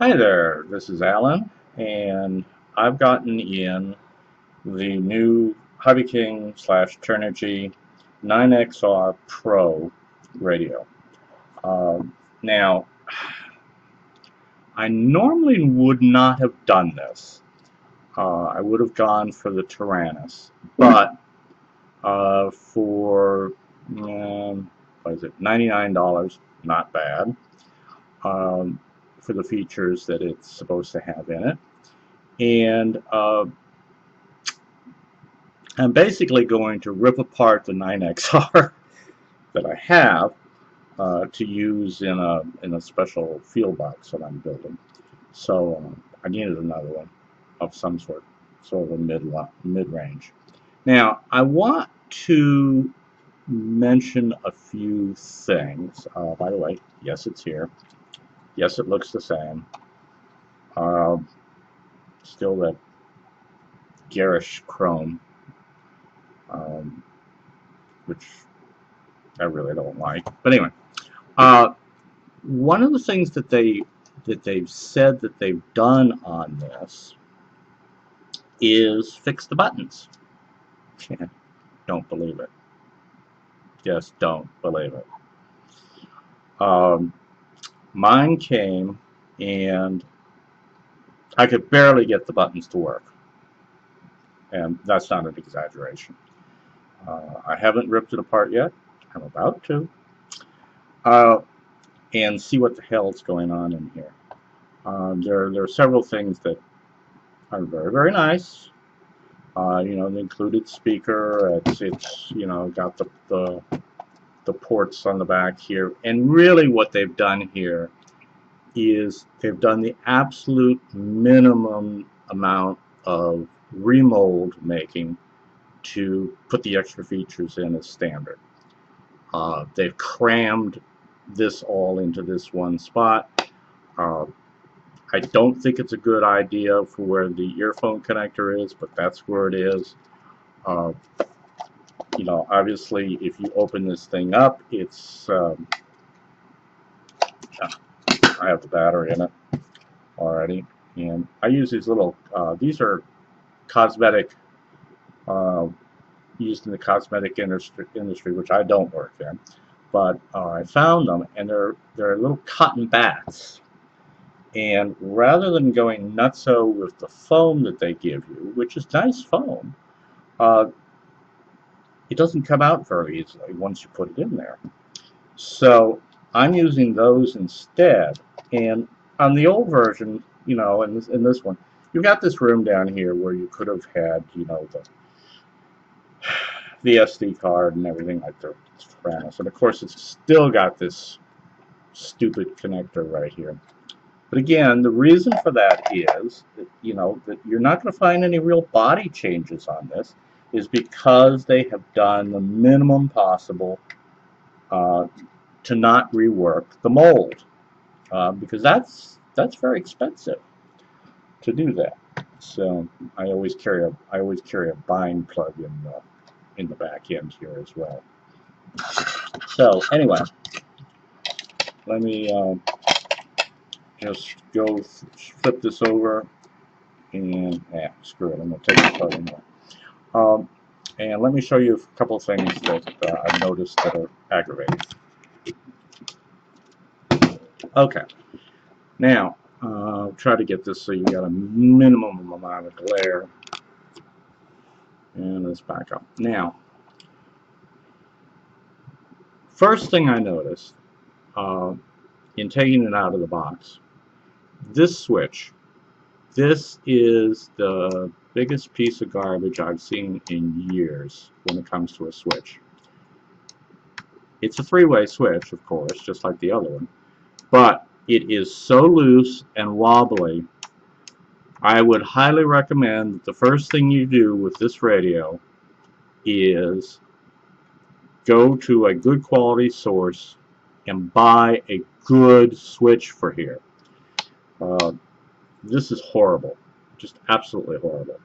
Hi there, this is Alan, and I've gotten in the new Hobby King / Turnigy 9XR Pro radio. Now, I normally would not have done this. I would have gone for the Tyrannus, but for what is it, $99, not bad. For the features that it's supposed to have in it. And I'm basically going to rip apart the 9XR that I have to use in a special field box that I'm building. So I needed another one of some sort of a mid-range. Now I want to mention a few things. By the way, yes, it's here. Yes, it looks the same. Still that garish chrome, which I really don't like. But anyway, one of the things that they've said that they've done on this is fix the buttons. Don't believe it. Just don't believe it. Mine came and I could barely get the buttons to work. And that's not an exaggeration. I haven't ripped it apart yet. I'm about to. And see what the hell's going on in here. There are several things that are very, very nice. You know, the included speaker. It's you know, got the ports on the back here. And really what they've done here is they've done the absolute minimum amount of remold making to put the extra features in as standard. They've crammed this all into this one spot. I don't think it's a good idea for where the earphone connector is, but that's where it is. You know, obviously, if you open this thing up, it's I have the battery in it already, and I use these little. These are cosmetic, used in the cosmetic industry, which I don't work in, but I found them, and they're little cotton bats. And rather than going nutso with the foam that they give you, which is nice foam, it doesn't come out very easily once you put it in there. So I'm using those instead. And on the old version, you know, in this one, you've got this room down here where you could have had, you know, the SD card and everything like the Tyrannus. And of course, it's still got this stupid connector right here. But again, the reason for that is that, you know, that you're not going to find any real body changes on this, is because they have done the minimum possible to not rework the mold, because that's very expensive to do that. So I always carry a bind plug in the back end here as well. So anyway, let me just go flip this over, and screw it, I'm going to take the plug in there. And let me show you a couple of things that I've noticed that are aggravating. Okay, now try to get this so you got a minimum amount of glare. And let's back up. Now, first thing I noticed in taking it out of the box, this switch, this is the biggest piece of garbage I've seen in years when it comes to a switch. It's a three-way switch, of course, just like the other one, but it is so loose and wobbly. I would highly recommend that the first thing you do with this radio is go to a good quality source and buy a good switch for here. This is horrible, just absolutely horrible.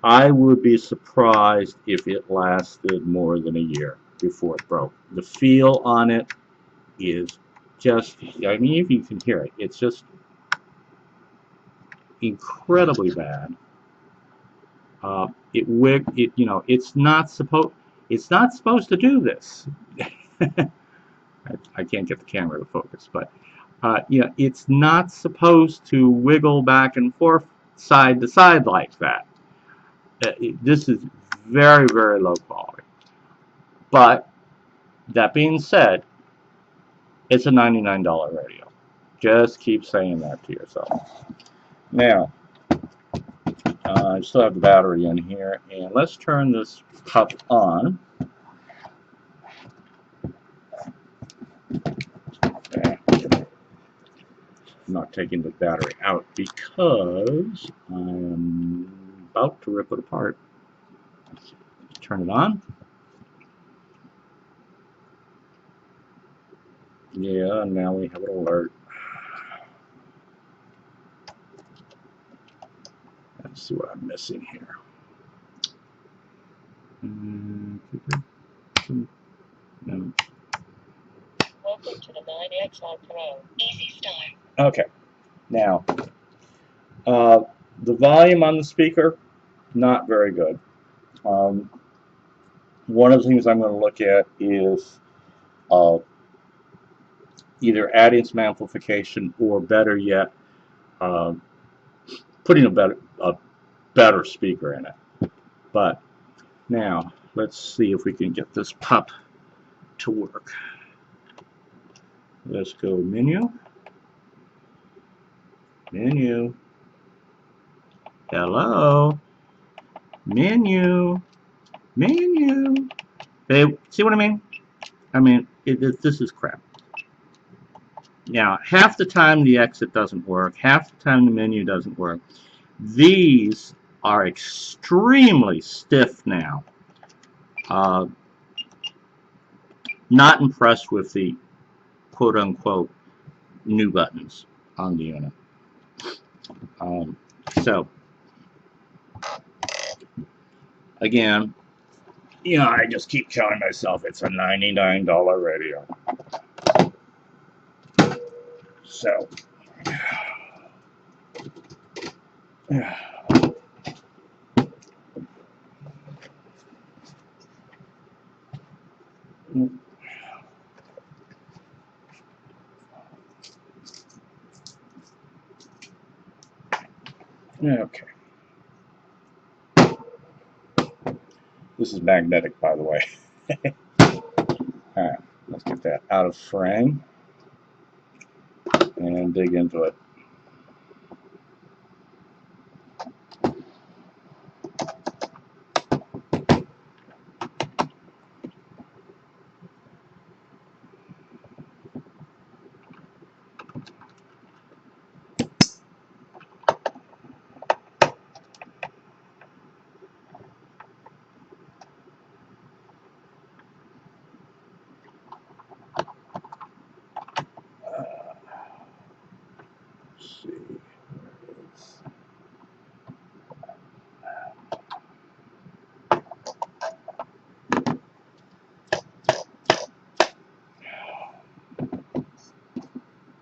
I would be surprised if it lasted more than a year before it broke. The feel on it is just, I mean, if you can hear it, it's just incredibly bad. It's not supposed to do this. I can't get the camera to focus, but it's not supposed to wiggle back and forth side to side like that. This is very, very low quality. But that being said, it's a $99 radio. Just keep saying that to yourself. Now, I still have the battery in here, and let's turn this pup on. I'm not taking the battery out because I'm about to rip it apart. Let's turn it on. Yeah, now we have an alert. Let's see what I'm missing here. No. Welcome to the 9X on Pro. Easy start. Okay. Now, the volume on the speaker, not very good. One of the things I'm going to look at is either adding some amplification or, better yet, putting a better speaker in it. But now, let's see if we can get this pup to work. Let's go menu. Menu. Hello. Menu. Menu. Hey, see what I mean? I mean, this is crap. Now, half the time the exit doesn't work, half the time the menu doesn't work. These are extremely stiff now. Not impressed with the quote-unquote new buttons on the unit. So, again, I just keep telling myself it's a $99 radio. So, okay. This is magnetic, by the way. Alright, let's get that out of frame and dig into it.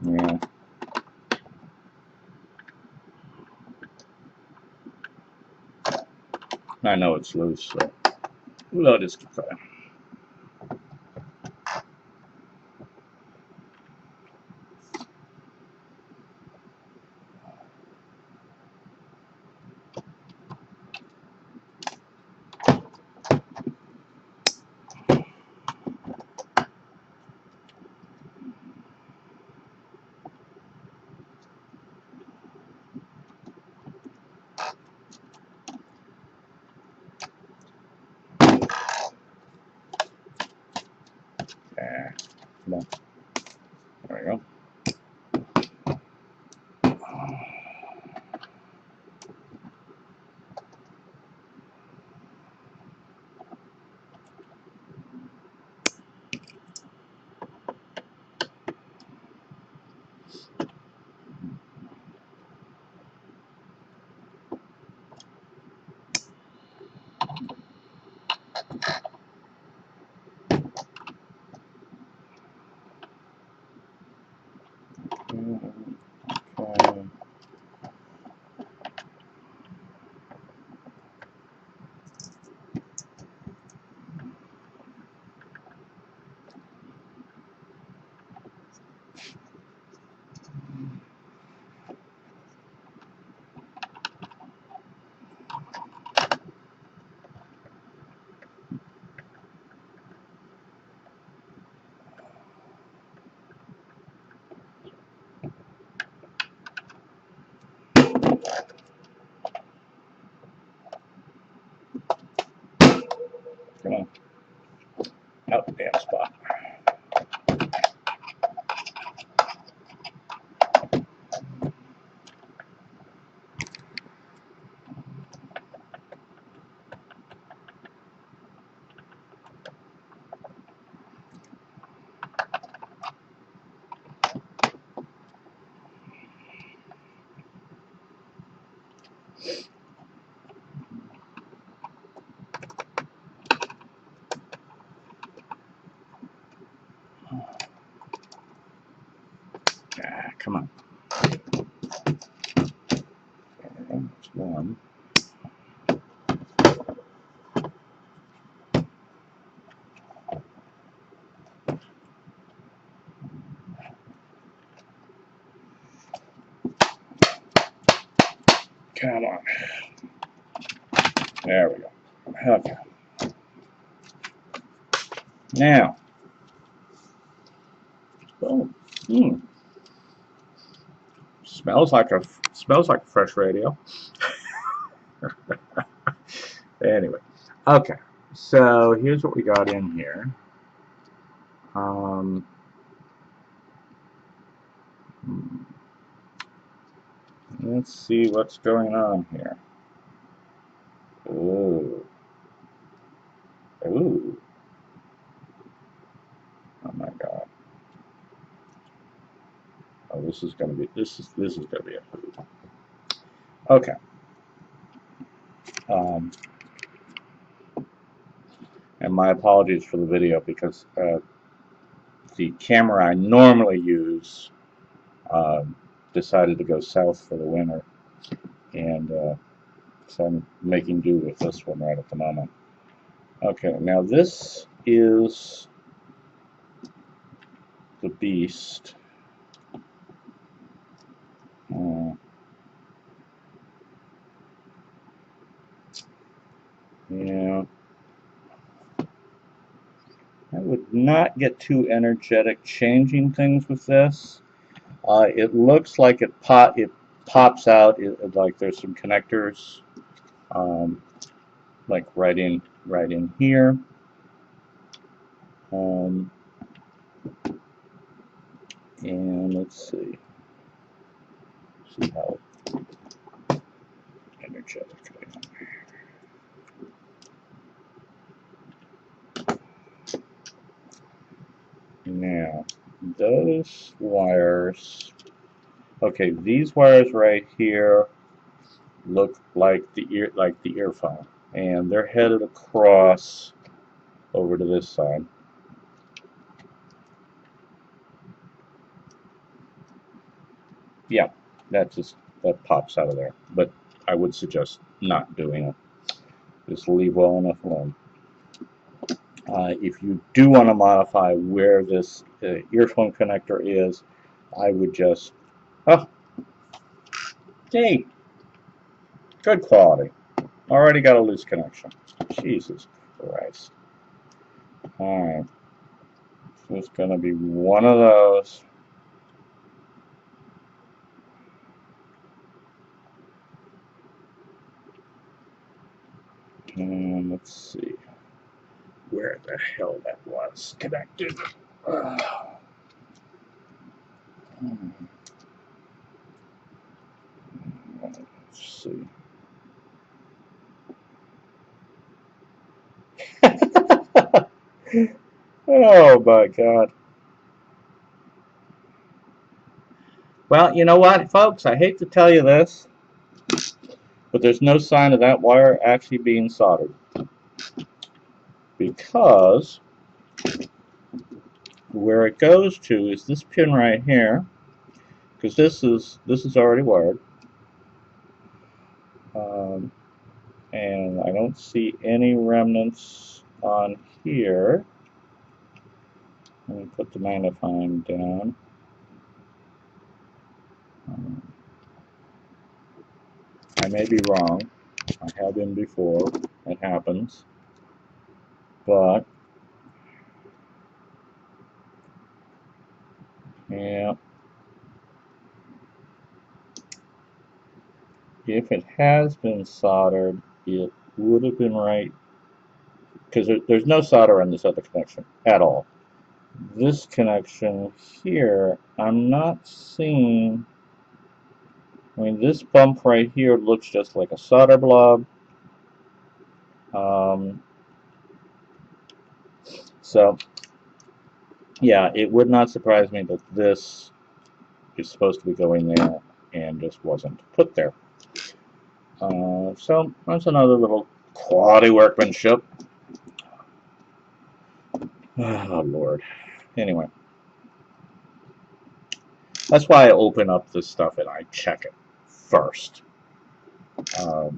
Yeah. I know it's loose, so we'll just keep going. come on. Okay, that's one. Come on. There we go. Okay. Now. Oh. Smells like a fresh radio. Anyway. Okay. So here's what we got in here. Let's see what's going on here. Ooh. Ooh. Oh my God. Oh, this is gonna be a hoot. Okay. And my apologies for the video because the camera I normally use decided to go south for the winter, and so I'm making do with this one right at the moment. Okay, now this is the beast. Yeah, I would not get too energetic changing things with this. It looks like it pops out, like there's some connectors, like right in here. And let's see how energetic I am. Now, those wires, okay, these wires right here look like the earphone, and they're headed across over to this side. Yeah, that pops out of there, but I would suggest not doing it. Just leave well enough alone. If you do want to modify where this earphone connector is, I would just, oh, hey, good quality. Already got a loose connection. Jesus Christ. Alright. So it's going to be one of those. And let's see where the hell that was connected. Let's see. Oh my God. Well, you know what, folks? I hate to tell you this, but there's no sign of that wire actually being soldered. Because where it goes to is this pin right here, because this is already wired, and I don't see any remnants on here. Let me put the magnifying down. I may be wrong. I have been before. It happens. But yeah, if it has been soldered, it would have been right, because there's no solder on this other connection at all. This connection here, I'm not seeing. I mean, this bump right here looks just like a solder blob. So, yeah, it would not surprise me that this is supposed to be going there and just wasn't put there. So, that's another little quality workmanship. Oh, Lord. Anyway. That's why I open up this stuff and I check it first. I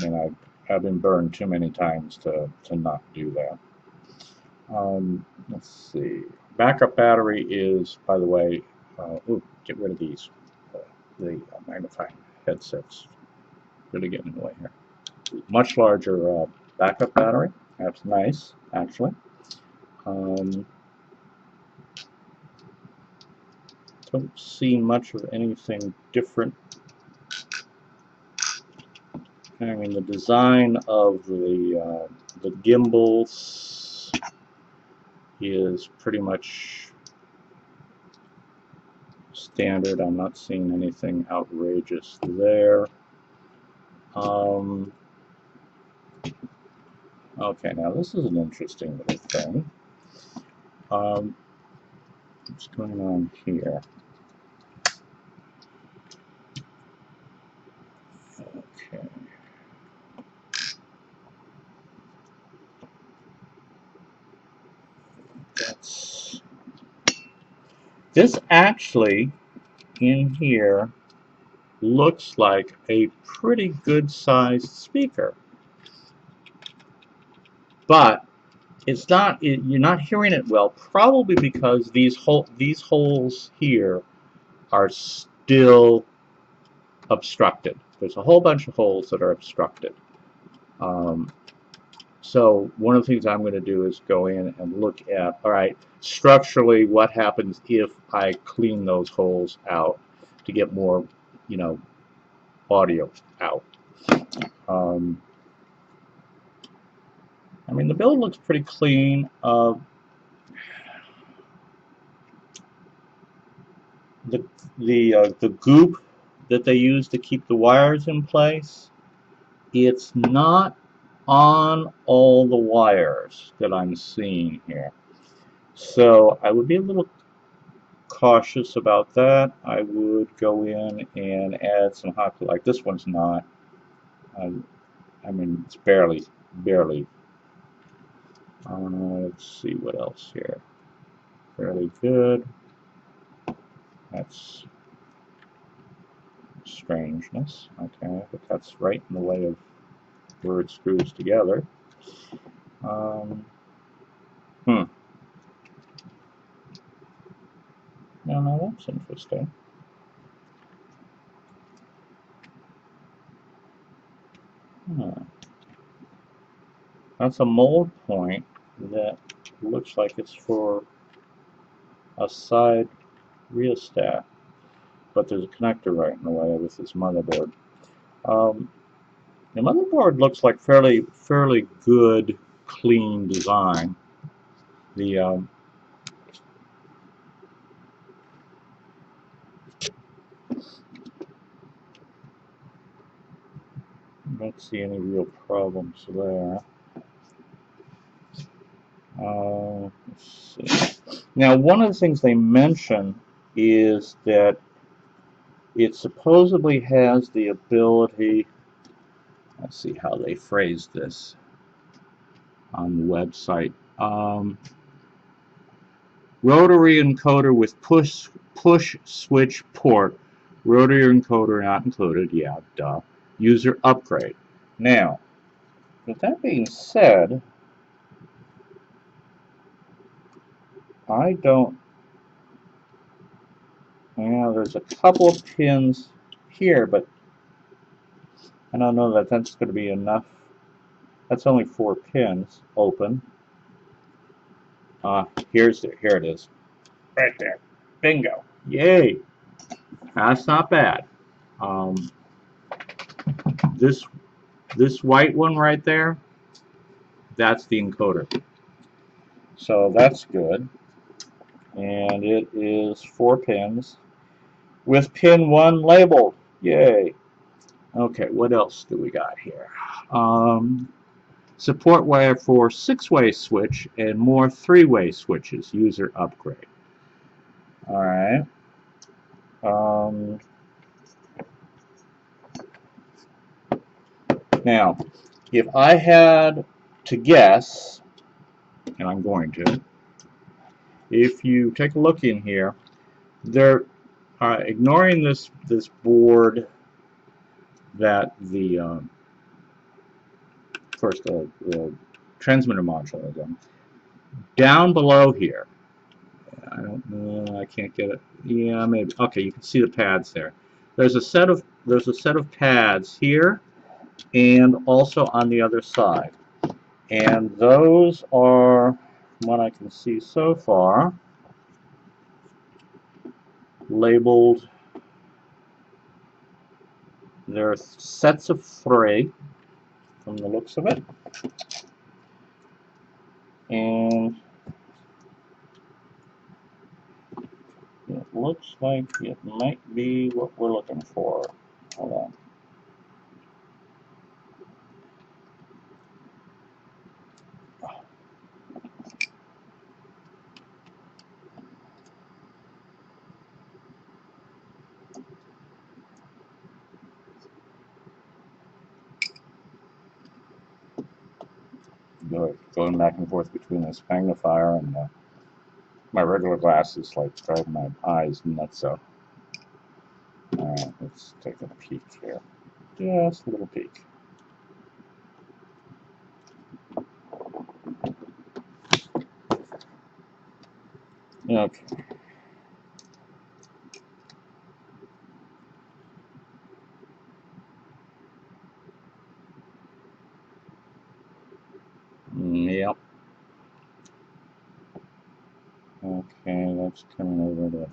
mean, I've been burned too many times to not do that. Let's see. Backup battery is, by the way, ooh, get rid of these. The magnifying headsets really getting in the way here. Much larger backup battery. That's nice, actually. Don't see much of anything different. I mean, the design of the gimbals is pretty much standard. I'm not seeing anything outrageous there. Okay, now this is an interesting little thing. What's going on here? Okay. This actually, in here, looks like a pretty good sized speaker. But it's not, you're not hearing it well, probably because these holes here are still obstructed. There's a whole bunch of holes that are obstructed. So one of the things I'm going to do is go in and look at, all right, structurally, what happens if I clean those holes out to get more, you know, audio out. I mean, the build looks pretty clean. The goop that they use to keep the wires in place, it's not on all the wires that I'm seeing here. So I would be a little cautious about that. I would go in and add some hot glue. Like this one's not. I mean, it's barely. Let's see what else here. Fairly good. That's strangeness. Okay, but that's right in the way of where it screws together. No, that's interesting. That's a mold point that looks like it's for a side rheostat, but there's a connector right in the way with this motherboard. The motherboard looks like fairly good, clean design. The don't see any real problems there. Let's see. Now, one of the things they mention is that it supposedly has the ability, let's see how they phrase this on the website. Rotary encoder with push switch port. Rotary encoder not included. Yeah, duh. User upgrade. Now, with that being said, I don't. Yeah, there's a couple of pins here, but I don't know that that's going to be enough. That's only 4 pins open. Here it is. Right there. Bingo. Yay. That's not bad. This white one right there, that's the encoder. So that's good. And it is 4 pins with pin 1 labeled. Yay. Okay, what else do we got here? Support wire for 6-way switch and more 3-way switches. User upgrade. Alright. Now, if I had to guess, and I'm going to, if you take a look in here, there Ignoring this board that the first the transmitter module is on. Down below here, I don't know, I can't get it. Yeah, maybe. Okay, you can see the pads there. There's a set of pads here and also on the other side. And those are, from what I can see so far, labeled. There are sets of 3 from the looks of it. And it looks like it might be what we're looking for. Hold on. Going back and forth between this magnifier and my regular glasses, like driving my eyes nuts. So, alright, let's take a peek here. Just a little peek. Okay. Yep. Okay, let's turn over to.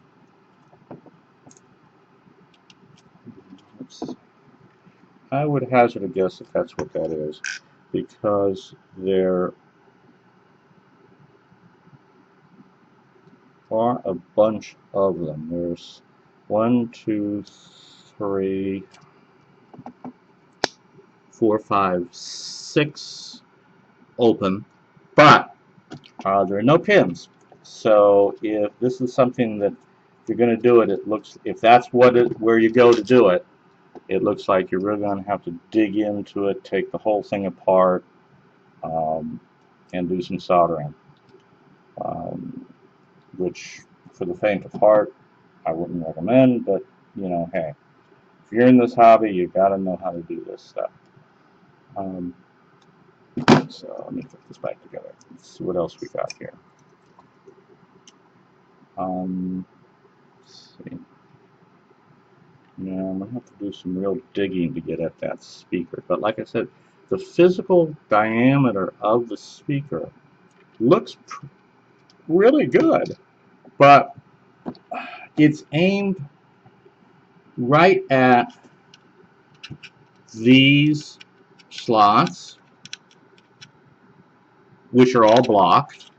Oops. I would hazard a guess if that's what that is, because there are a bunch of them. There's 1, 2, 3, 4, 5, 6 open, but there are no pins. So if this is something that you're going to do it looks, if that's where you go to do it, it looks like you're really going to have to dig into it, take the whole thing apart, and do some soldering. Which, for the faint of heart, I wouldn't recommend, but, you know, hey, if you're in this hobby, you got to know how to do this stuff. So let me put this back together. Let's see what else we got here. Let's see. Yeah, I'm going to have to do some real digging to get at that speaker. But like I said, the physical diameter of the speaker looks really good. But it's aimed right at these slots, which are all blocked.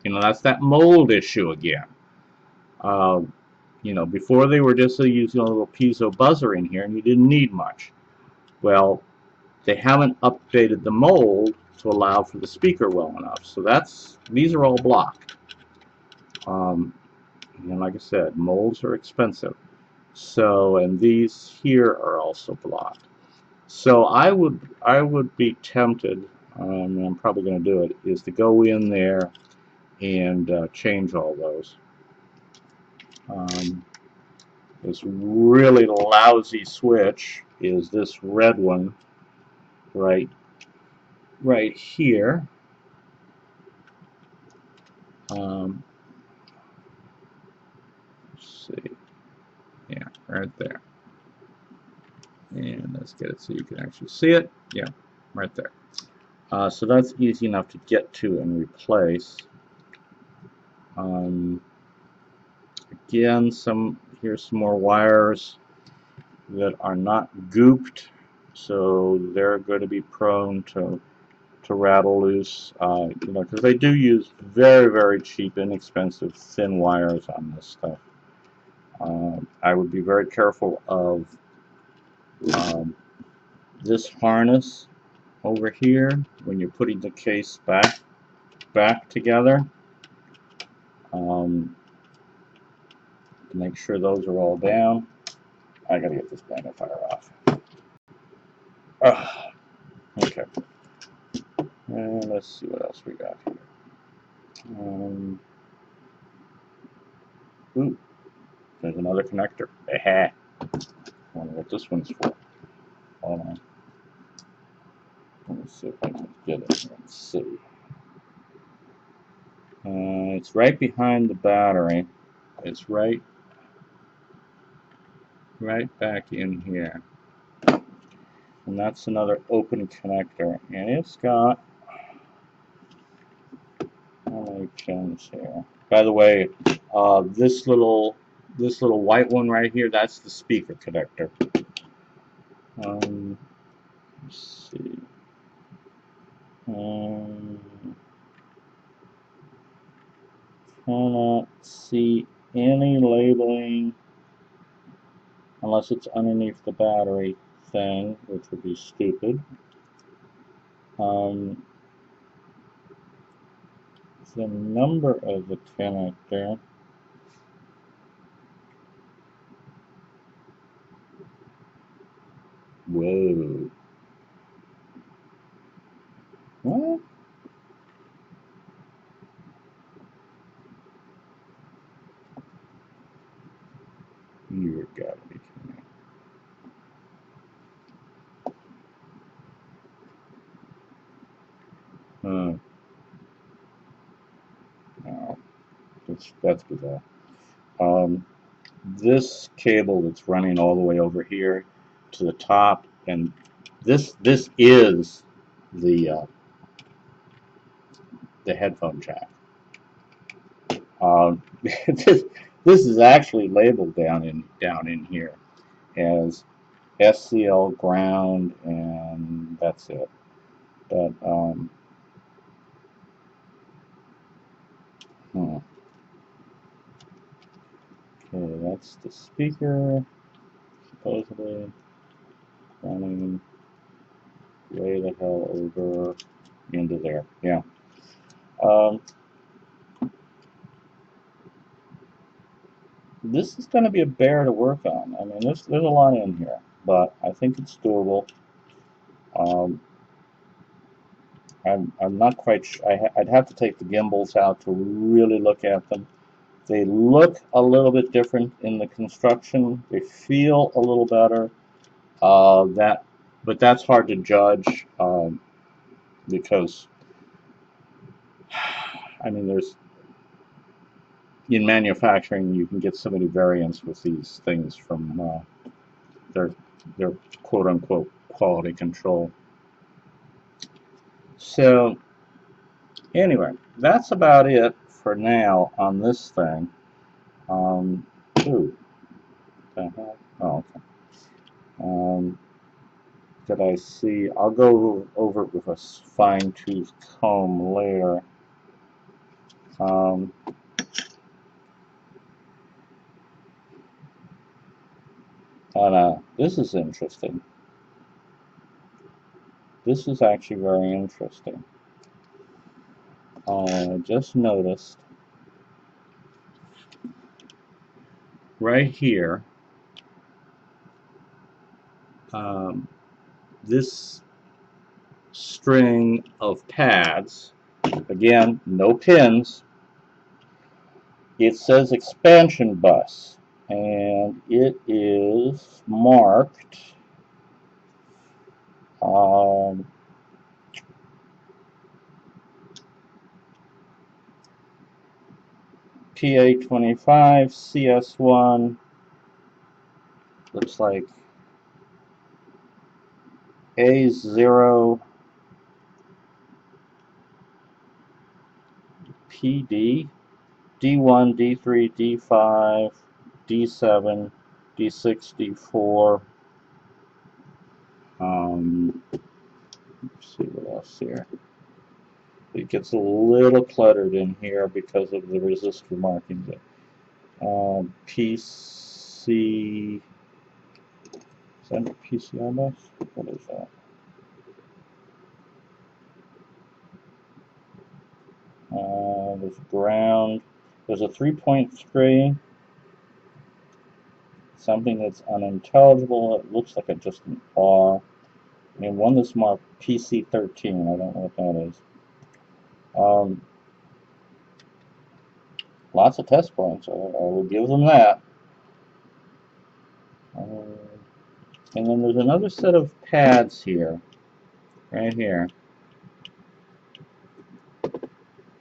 You know, that's that mold issue again. You know, before they were just using a little piezo buzzer in here and you didn't need much. Well, they haven't updated the mold to allow for the speaker well enough. So these are all blocked. And like I said, molds are expensive. So, and these here are also blocked. So I would be tempted, and I'm probably going to do it, is to go in there and change all those. This really lousy switch is this red one right here. Let's see. Yeah, right there. And let's get it so you can actually see it. Yeah, right there. So that's easy enough to get to and replace. Again, here's some more wires that are not gooped, so they're going to be prone to rattle loose. You know, because they do use very, very cheap, inexpensive, thin wires on this stuff. I would be very careful of this harness over here when you're putting the case back together. Make sure those are all down. I gotta get this magnifier off. Okay. And let's see what else we got here. Ooh, There's another connector. Aha! I wonder what this one's for. Hold on. Let me see if I can get it here and see. It's right behind the battery. It's right back in here. And that's another open connector. And it's got how many pins here? By the way, this little white one right here, that's the speaker connector. Let's see. Cannot see any labeling unless it's underneath the battery thing, which would be stupid. The number of the connector. Whoa. What? You gotta be kidding me. No, that's bizarre. This cable that's running all the way over here to the top, and this is the headphone jack. This is actually labeled down in here as SCL ground, and that's it. But okay, that's the speaker, supposedly running way the hell over into there. Yeah. This is going to be a bear to work on. I mean, there's a lot in here, but I think it's doable. I'm not quite sure. I'd have to take the gimbals out to really look at them. They look a little bit different in the construction. They feel a little better. But that's hard to judge because, I mean, in manufacturing you can get so many variants with these things from their quote-unquote quality control. So anyway, that's about it for now on this thing. Ooh, the hell? Oh, okay. Did I see? I'll go over it with a fine-tooth comb later. This is interesting. This is actually very interesting. I just noticed right here, this string of pads, again, no pins, it says expansion bus, and it is marked PA25 CS1, looks like A0 PD, D1, D3, D5, D7, D6, D4. Let's see what else here. It gets a little cluttered in here because of the resistor markings. PC. Is that a PCI bus? What is that? There's ground. There's a 3.3. Something that's unintelligible. It looks like just an R. I mean, one that's marked PC13. I don't know what that is. Lots of test points. I will give them that. And then there's another set of pads here, right here.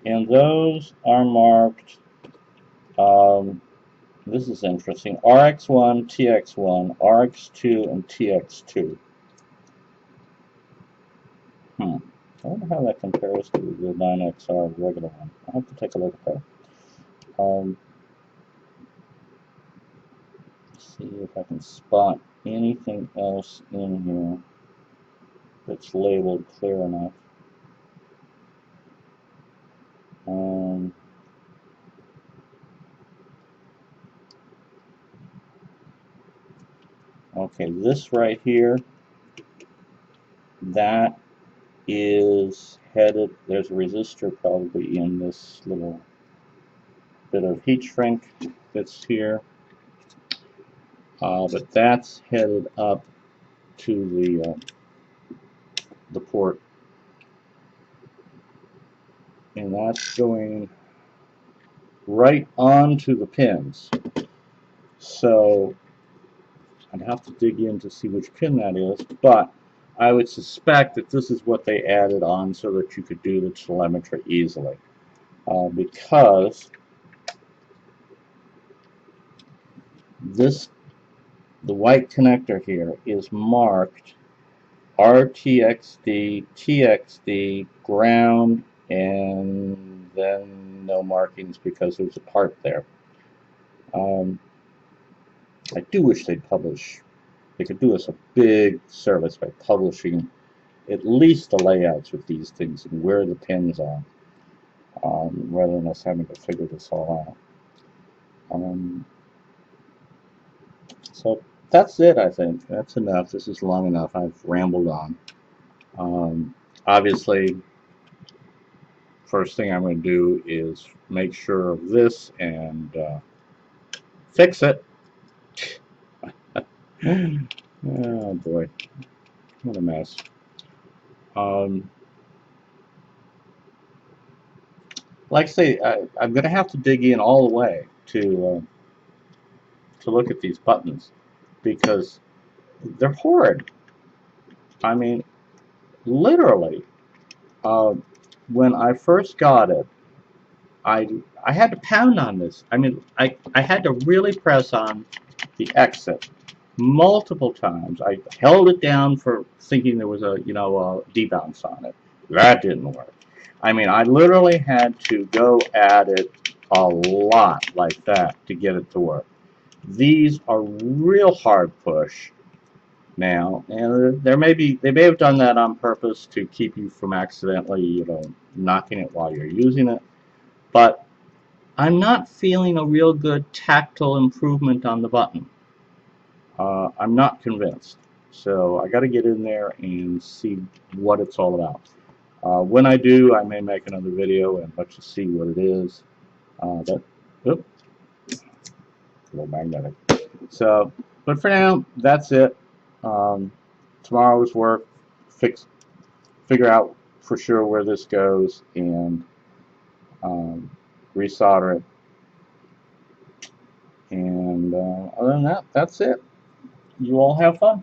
And those are marked, this is interesting, RX1, TX1, RX2, and TX2. I wonder how that compares to the 9XR regular one. I'll have to take a look at that. See if I can spot anything else in here that's labeled clear enough. Okay, this right here, that is headed, there's a resistor probably in this little bit of heat shrink that's here, but that's headed up to the port, and that's going right onto the pins. So I'd have to dig in to see which pin that is, but I would suspect that this is what they added on so that you could do the telemetry easily, because the white connector here is marked RTXD, TXD, ground, and then no markings because there's a part there. I do wish they'd publish. They could do us a big service by publishing at least the layouts with these things and where the pins are, rather than us having to figure this all out. So that's it, I think. That's enough. This is long enough. I've rambled on. Obviously, first thing I'm going to do is make sure of this and fix it. Oh boy, what a mess. Like I say, I'm going to have to dig in all the way to look at these buttons because they're horrid. I mean, literally, when I first got it, I had to pound on this. I mean, I had to really press on the exit multiple times. I held it down for thinking there was a debounce on it. That didn't work. I mean, I literally had to go at it a lot like that to get it to work. These are real hard push now, and they may have done that on purpose to keep you from accidentally, knocking it while you're using it. But I'm not feeling a real good tactile improvement on the button. I'm not convinced. So I got to get in there and see what it's all about. When I do, I may make another video and let you see what it is. Oops, a little magnetic. So, but for now, that's it. Tomorrow's work, figure out for sure where this goes and resolder it. And other than that, that's it. You all have fun.